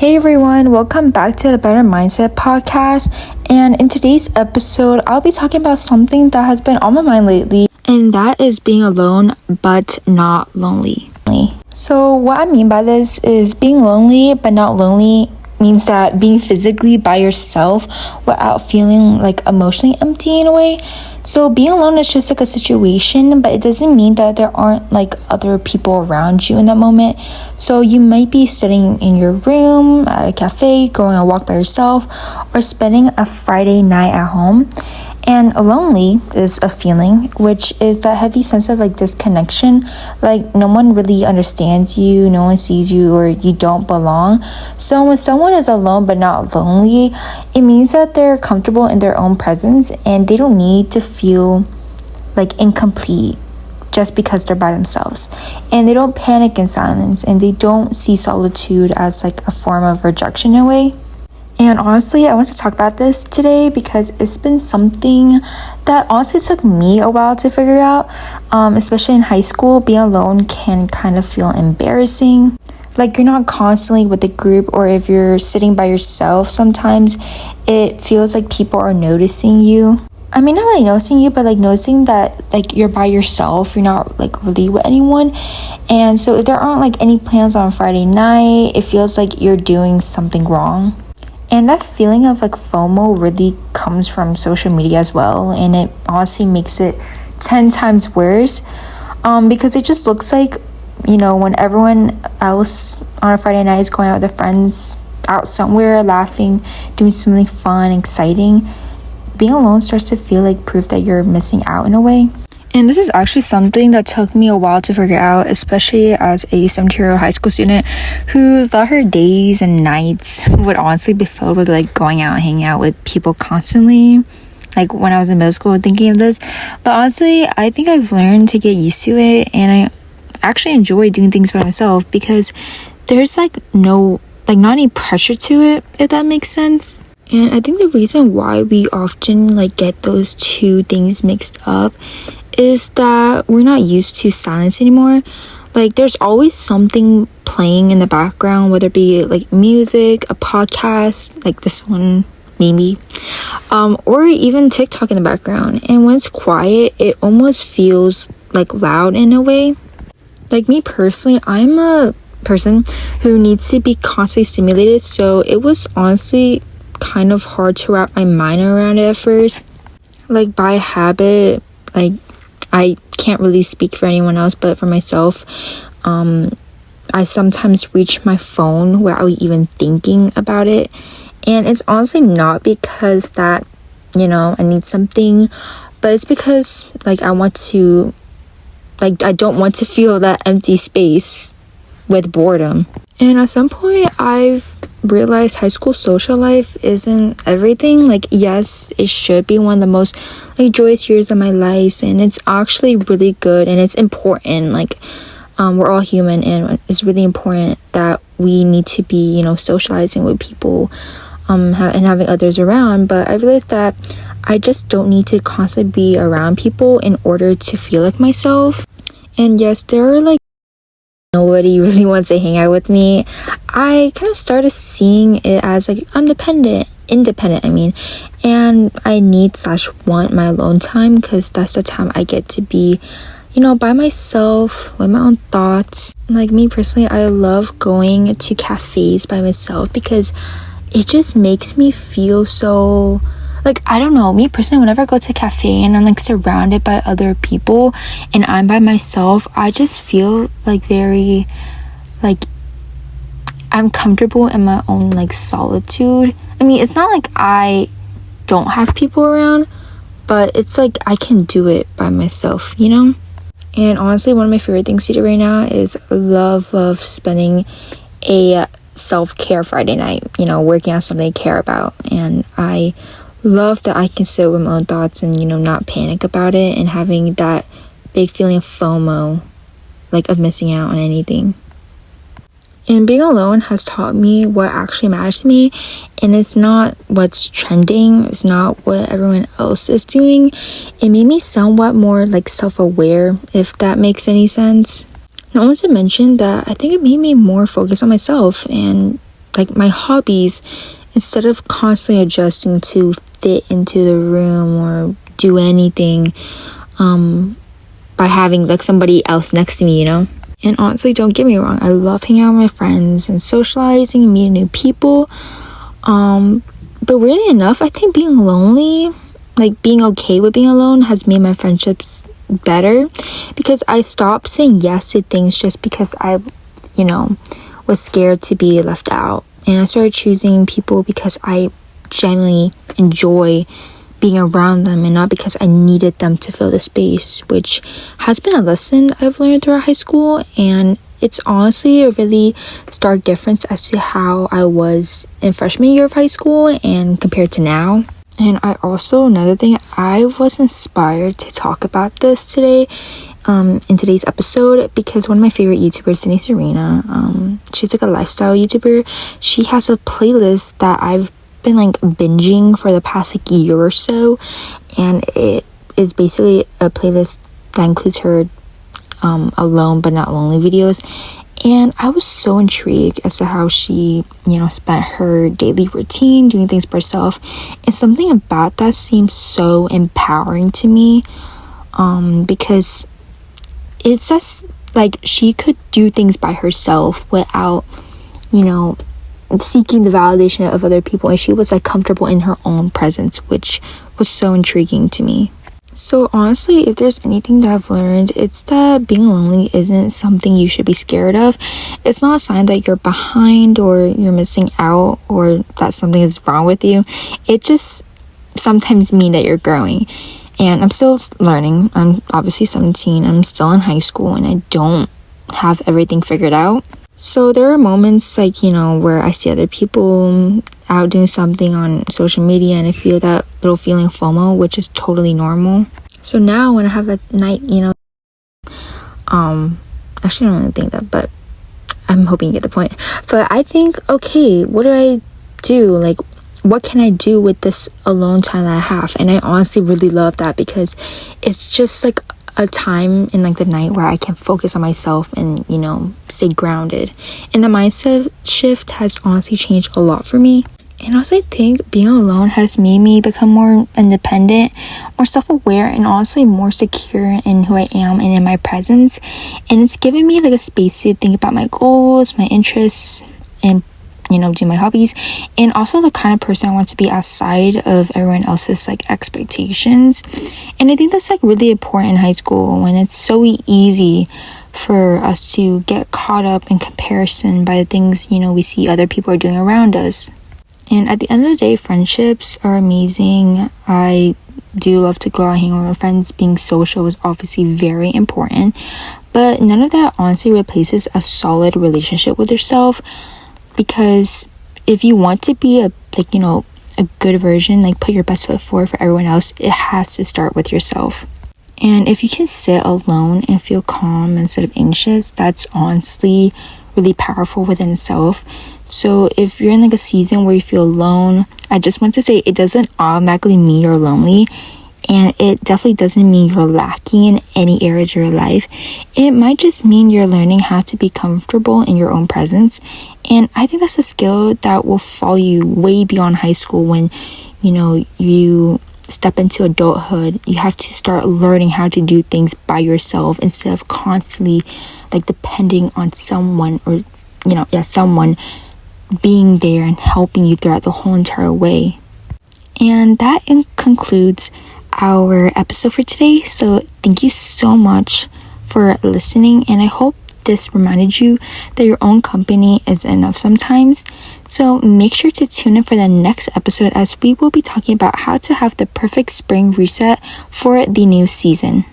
Hey everyone, welcome back to the Better Mindset podcast. And in today's episode, I'll be talking about something that has been on my mind lately, and that is being alone but not lonely. So, what I mean by this is being lonely but not lonely means that being physically by yourself without feeling like emotionally empty in a way. So being alone is just like a situation, but it doesn't mean that there aren't like other people around you in that moment. So you might be sitting in your room at a cafe, going on a walk by yourself, or spending a Friday night at home. And lonely is a feeling, which is that heavy sense of like disconnection, like no one really understands you, no one sees you, or you don't belong. So when someone is alone but not lonely, it means that they're comfortable in their own presence and they don't need to feel like incomplete just because they're by themselves. And they don't panic in silence, and they don't see solitude as like a form of rejection in a way. And honestly, I want to talk about this today because it's been something that honestly took me a while to figure out. Especially in high school, being alone can kind of feel embarrassing. Like you're not constantly with the group, or if you're sitting by yourself, sometimes it feels like people are noticing you. I mean, not really noticing you, but like noticing that like you're by yourself, you're not like really with anyone. And so if there aren't like any plans on Friday night, it feels like you're doing something wrong. And that feeling of like FOMO really comes from social media as well, and it honestly makes it 10 times worse because it just looks like, you know, when everyone else on a Friday night is going out with their friends out somewhere, laughing, doing something fun, exciting, being alone starts to feel like proof that you're missing out in a way. And this is actually something that took me a while to figure out, especially as a 17-year-old high school student who thought her days and nights would honestly be filled with like going out and hanging out with people constantly. Like when I was in middle school thinking of this. But honestly, I think I've learned to get used to it, and I actually enjoy doing things by myself because there's like not any pressure to it, if that makes sense. And I think the reason why we often like get those two things mixed up is that we're not used to silence anymore. Like there's always something playing in the background, whether it be like music, a podcast like this one maybe, or even TikTok in the background. And when it's quiet, it almost feels like loud in a way. Like me personally, I'm a person who needs to be constantly stimulated, so it was honestly kind of hard to wrap my mind around it at first. Like by habit, like I can't really speak for anyone else, but for myself, I sometimes reach my phone without even thinking about it. And it's honestly not because that, you know, I need something, but it's because like I don't want to feel that empty space with boredom. And at some point, I've realized high school social life isn't everything. Like, yes, it should be one of the most like joyous years of my life, and it's actually really good and it's important. Like, we're all human, and it's really important that we need to be, you know, socializing with people, and having others around. But I realized that I just don't need to constantly be around people in order to feel like myself. And yes, there are like nobody really wants to hang out with me. I kind of started seeing it as like I'm independent, and I need/want my alone time because that's the time I get to be, you know, by myself with my own thoughts. Like me personally, I love going to cafes by myself because it just makes me feel so like, I don't know, me personally, whenever I go to a cafe and I'm like surrounded by other people and I'm by myself, I just feel like very like I'm comfortable in my own like solitude. I mean, it's not like I don't have people around, but it's like I can do it by myself, you know? And honestly, one of my favorite things to do right now is love spending a self-care Friday night, you know, working on something I care about. And I love that I can sit with my own thoughts and, you know, not panic about it, and having that big feeling of FOMO, like of missing out on anything. And being alone has taught me what actually matters to me, and it's not what's trending, it's not what everyone else is doing. It made me somewhat more like self-aware, if that makes any sense. Not only to mention that I think it made me more focused on myself and like my hobbies, instead of constantly adjusting to fit into the room or do anything by having like somebody else next to me, you know. And honestly, don't get me wrong, I love hanging out with my friends and socializing and meeting new people, but weirdly enough, I think being lonely, like being okay with being alone, has made my friendships better, because I stopped saying yes to things just because I, you know, was scared to be left out. And I started choosing people because I genuinely enjoy being around them and not because I needed them to fill the space, which has been a lesson I've learned throughout high school. And it's honestly a really stark difference as to how I was in freshman year of high school and compared to now. And I also, another thing, I was inspired to talk about this today in today's episode, because one of my favorite YouTubers, Sydney Serena, she's like a lifestyle YouTuber. She has a playlist that I've been like binging for the past like year or so, and it is basically a playlist that includes her alone but not lonely videos. And I was so intrigued as to how she, you know, spent her daily routine doing things for herself. And something about that seems so empowering to me, because it's just like she could do things by herself without, you know, seeking the validation of other people. And she was like comfortable in her own presence, which was so intriguing to me. So honestly, if there's anything that I've learned, it's that being lonely isn't something you should be scared of. It's not a sign that you're behind or you're missing out or that something is wrong with you. It just sometimes means that you're growing. And I'm still learning. I'm obviously 17. I'm still in high school and I don't have everything figured out. So there are moments like, you know, where I see other people out doing something on social media and I feel that little feeling of FOMO, which is totally normal. So now when I have that night, you know, actually I don't really think that, but I'm hoping you get the point. But I think, okay, what do I do? Like, what can I do with this alone time that I have? And I honestly really love that, because it's just like a time in like the night where I can focus on myself and, you know, stay grounded. And the mindset shift has honestly changed a lot for me. And also I think being alone has made me become more independent, more self-aware, and honestly more secure in who I am and in my presence. And it's given me like a space to think about my goals, my interests, and, you know, do my hobbies, and also the kind of person I want to be outside of everyone else's like expectations. And I think that's like really important in high school, when it's so easy for us to get caught up in comparison by the things, you know, we see other people are doing around us. And at the end of the day, friendships are amazing. I do love to go out hang with my friends. Being social is obviously very important, but none of that honestly replaces a solid relationship with yourself. Because if you want to be a good version, like put your best foot forward for everyone else, it has to start with yourself. And if you can sit alone and feel calm instead of anxious, that's honestly really powerful within itself. So if you're in like a season where you feel alone, I just want to say it doesn't automatically mean you're lonely. And it definitely doesn't mean you're lacking in any areas of your life. It might just mean you're learning how to be comfortable in your own presence. And I think that's a skill that will follow you way beyond high school. When, you know, you step into adulthood, you have to start learning how to do things by yourself instead of constantly like depending on someone, or, you know, someone being there and helping you throughout the whole entire way. And that concludes our episode for today. So thank you so much for listening, and I hope this reminded you that your own company is enough sometimes. So make sure to tune in for the next episode, as we will be talking about how to have the perfect spring reset for the new season.